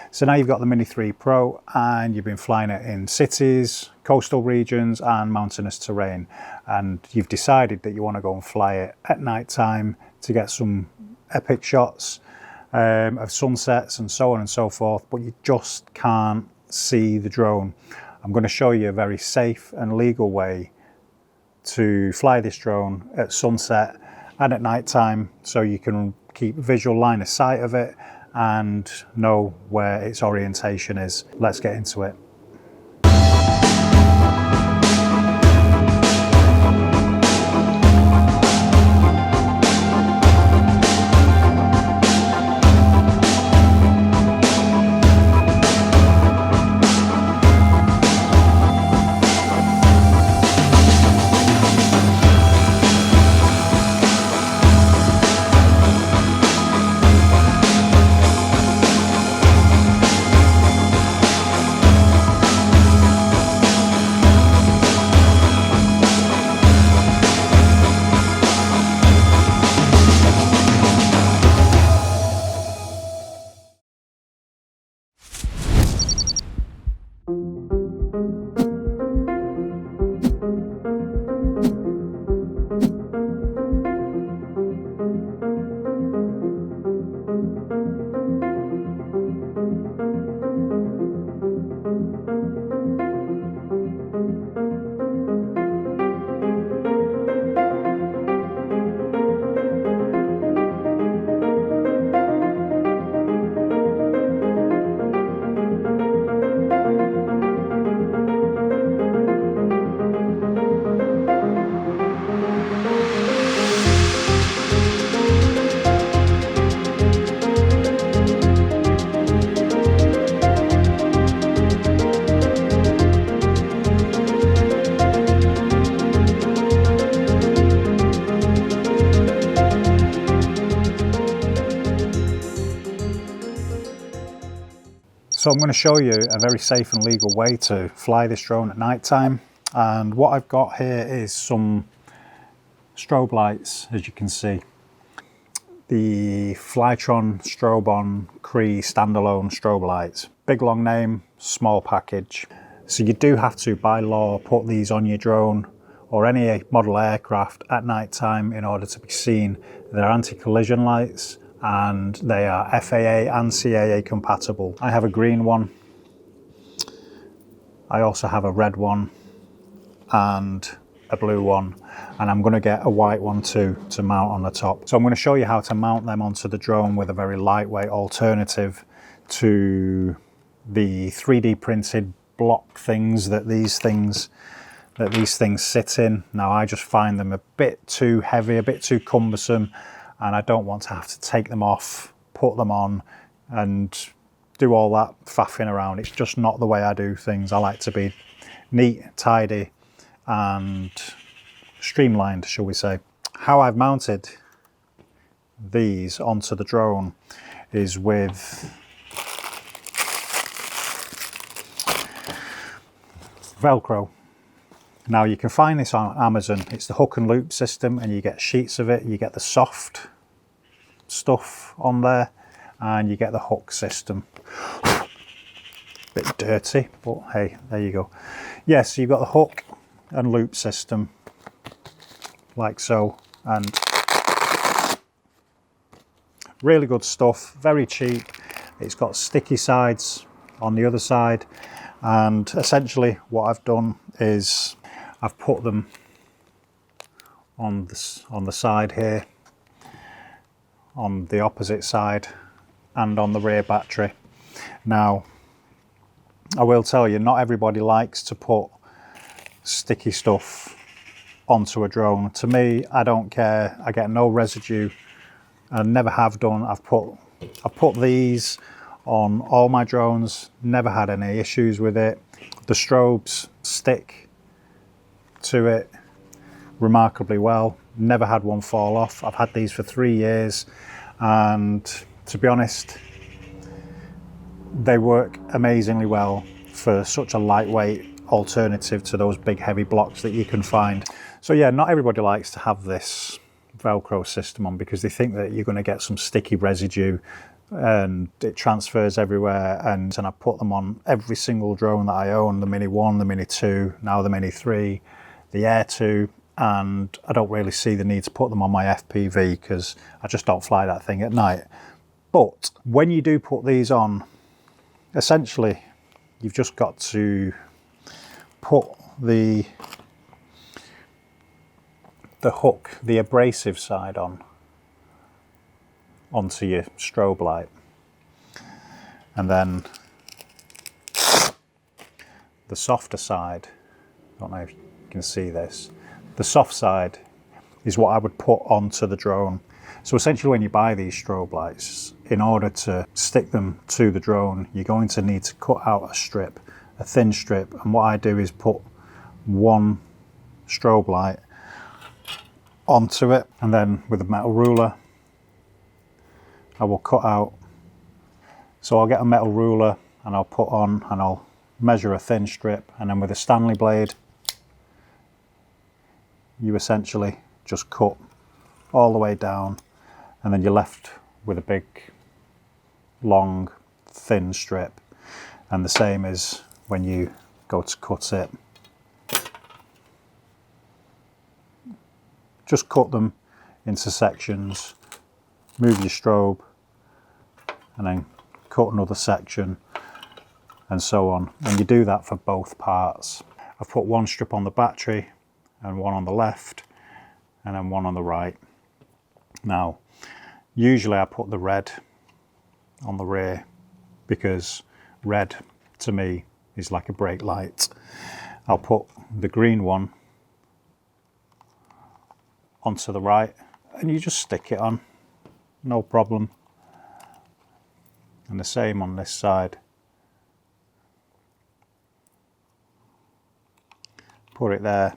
So now you've got the Mini 3 Pro and you've been flying it in cities, coastal regions and mountainous terrain, and you've decided that you want to go and fly it at night time to get some epic shots of sunsets and so on and so forth, but you just can't see the drone. I'm going to show you a very safe and legal way to fly this drone at sunset and at night time, so you can keep visual line of sight of it and know where its orientation is. Let's get into it. So I'm going to show you a very safe and legal way to fly this drone at night time, and what I've got here is some strobe lights, as you can see. The FLYTRON Strobe on Cree standalone strobe lights. Big long name, small package. So you do have to, by law, put these on your drone or any model aircraft at night time in order to be seen. They're anti-collision lights and they are FAA and CAA compatible. I have a green one. I also have a red one and a blue one, and I'm going to get a white one too to mount on the top. So I'm going to show you how to mount them onto the drone with a very lightweight alternative to the 3D printed block things that these things sit in. Now I just find them a bit too heavy, a bit too cumbersome, and I don't want to have to take them off, put them on and do all that faffing around. It's just not the way I do things. I like to be neat, tidy and streamlined, shall we say. How I've mounted these onto the drone is with Velcro. Now you can find this on Amazon. It's the hook and loop system, and you get sheets of it. You get the soft stuff on there and you get the hook system. Bit dirty, but hey, there you go. Yes, so you've got the hook and loop system like so, and really good stuff, very cheap. It's got sticky sides on the other side, and essentially what I've done is I've put them on the side here, on the opposite side and on the rear battery. Now I will tell you, not everybody likes to put sticky stuff onto a drone. To me, I don't care. I get no residue and never have done. I've put these on all my drones, never had any issues with it. The strobes stick to it remarkably well, never had one fall off. I've had these for 3 years, and to be honest, they work amazingly well for such a lightweight alternative to those big heavy blocks that you can find. So yeah, not everybody likes to have this Velcro system on because they think that you're going to get some sticky residue and it transfers everywhere, and I put them on every single drone that I own, the Mini 1, the Mini 2, now the Mini 3, the Air 2, and I don't really see the need to put them on my FPV because I just don't fly that thing at night. But when you do put these on, essentially you've just got to put the hook, the abrasive side onto your strobe light, and then the softer side, I don't know if you can see this, the soft side is what I would put onto the drone. So essentially when you buy these strobe lights, in order to stick them to the drone, you're going to need to cut out a strip, a thin strip, and what I do is put one strobe light onto it, and then with a metal ruler I will cut out. So I'll get a metal ruler and I'll put on and I'll measure a thin strip, and then with a Stanley blade you essentially just cut all the way down, and then you're left with a big long thin strip. And the same is when you go to cut it, just cut them into sections, move your strobe, and then cut another section, and so on. And you do that for both parts. I've put one strip on the battery and one on the left, and then one on the right. Now, usually I put the red on the rear because red to me is like a brake light. I'll put the green one onto the right, and you just stick it on, no problem. And the same on this side. Put it there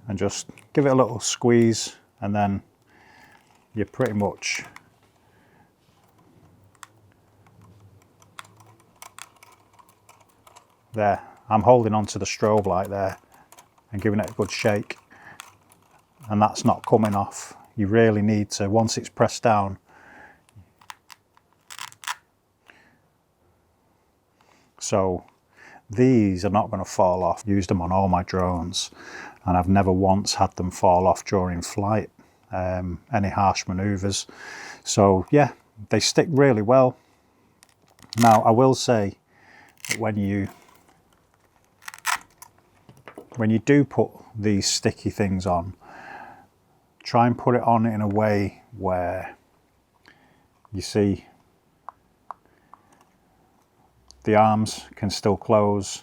and just give it a little squeeze, and then you're pretty much there. I'm holding onto the strobe light there and giving it a good shake, and that's not coming off. You really need to, once it's pressed down, so these are not going to fall off. Used them on all my drones and I've never once had them fall off during flight, any harsh maneuvers. So yeah, they stick really well. Now I will say that when you do put these sticky things on, try and put it on in a way where you see the arms can still close.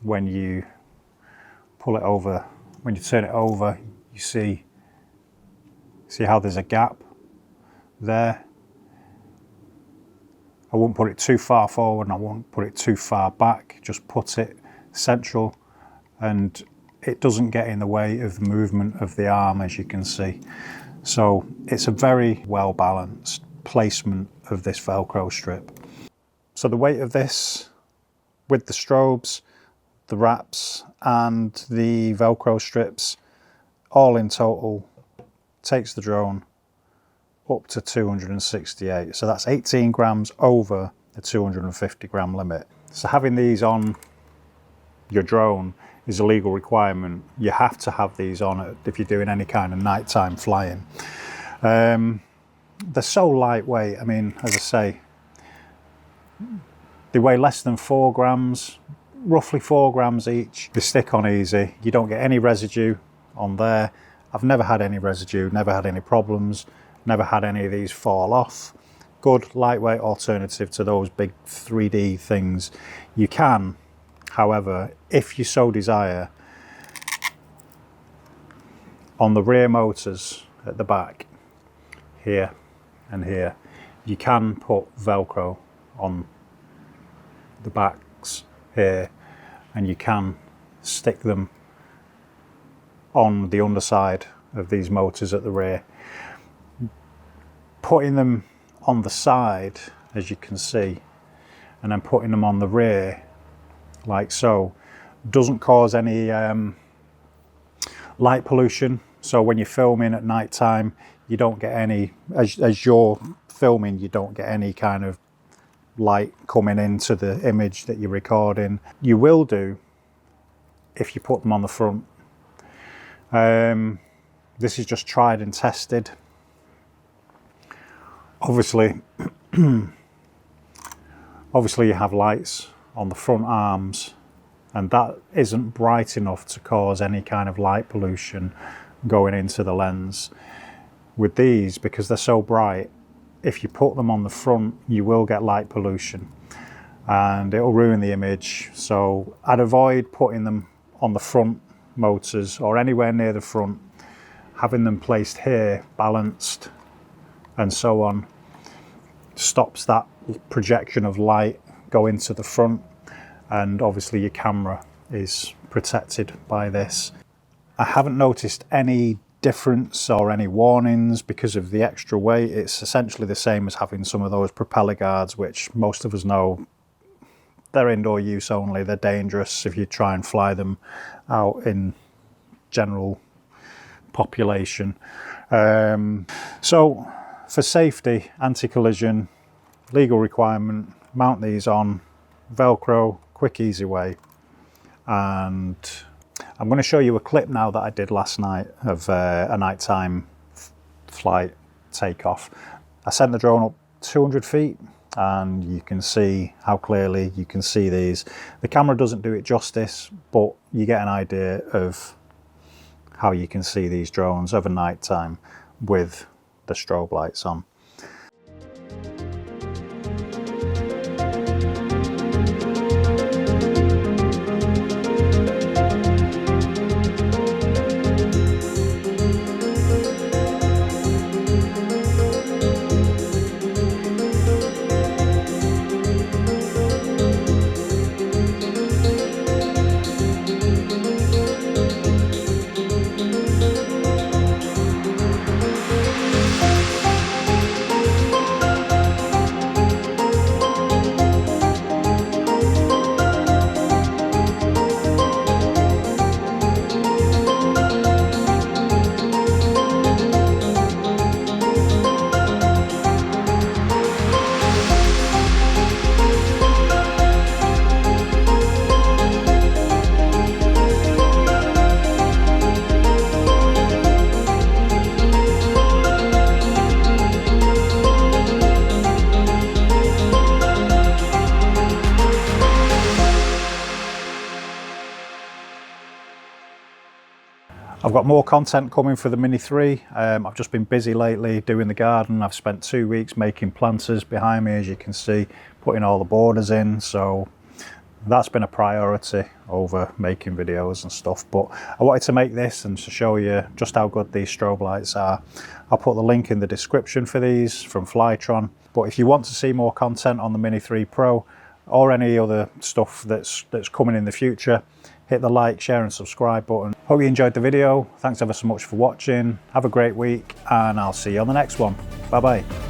When you pull it over, when you turn it over, you see how there's a gap there. I won't put it too far forward and I won't put it too far back, just put it central, and it doesn't get in the way of the movement of the arm, as you can see. So it's a very well balanced placement of this Velcro strip. So the weight of this, with the strobes, the wraps and the Velcro strips, all in total takes the drone up to 268. So that's 18 grams over the 250 gram limit. So having these on your drone is a legal requirement. You have to have these on it if you're doing any kind of nighttime flying. They're so lightweight. I mean, as I say, they weigh less than 4 grams, roughly 4 grams each. They stick on easy. You don't get any residue on there. I've never had any residue, never had any problems, never had any of these fall off. Good lightweight alternative to those big 3D things. You can, however, if you so desire, on the rear motors at the back, here and here, you can put Velcro on the backs here, and you can stick them on the underside of these motors at the rear. Putting them on the side, as you can see, and then putting them on the rear like so, doesn't cause any light pollution. So when you're filming at night time, you don't get any, as you're filming, you don't get any kind of light coming into the image that you're recording. You will do if you put them on the front. This is just tried and tested. Obviously you have lights on the front arms, and that isn't bright enough to cause any kind of light pollution going into the lens. With these, because they're so bright, if you put them on the front, you will get light pollution and it'll ruin the image. So I'd avoid putting them on the front motors or anywhere near the front. Having them placed here, balanced and so on, stops that projection of light going to the front, and obviously your camera is protected by this. I haven't noticed any difference or any warnings because of the extra weight. It's essentially the same as having some of those propeller guards, which most of us know they're indoor use only. They're dangerous if you try and fly them out in general population. So for safety, anti-collision, legal requirement, mount these on Velcro, quick easy way. And I'm going to show you a clip now that I did last night of a nighttime flight takeoff. I sent the drone up 200 feet and you can see how clearly you can see these. The camera doesn't do it justice, but you get an idea of how you can see these drones over night time with the strobe lights on. I've got more content coming for the Mini 3. I've just been busy lately doing the garden. I've spent 2 weeks making planters behind me, as you can see, putting all the borders in. So that's been a priority over making videos and stuff. But I wanted to make this and to show you just how good these strobe lights are. I'll put the link in the description for these from FLYTRON. But if you want to see more content on the Mini 3 Pro or any other stuff that's coming in the future, hit the like, share and subscribe button. Hope you enjoyed the video. Thanks ever so much for watching. Have a great week and I'll see you on the next one. Bye bye.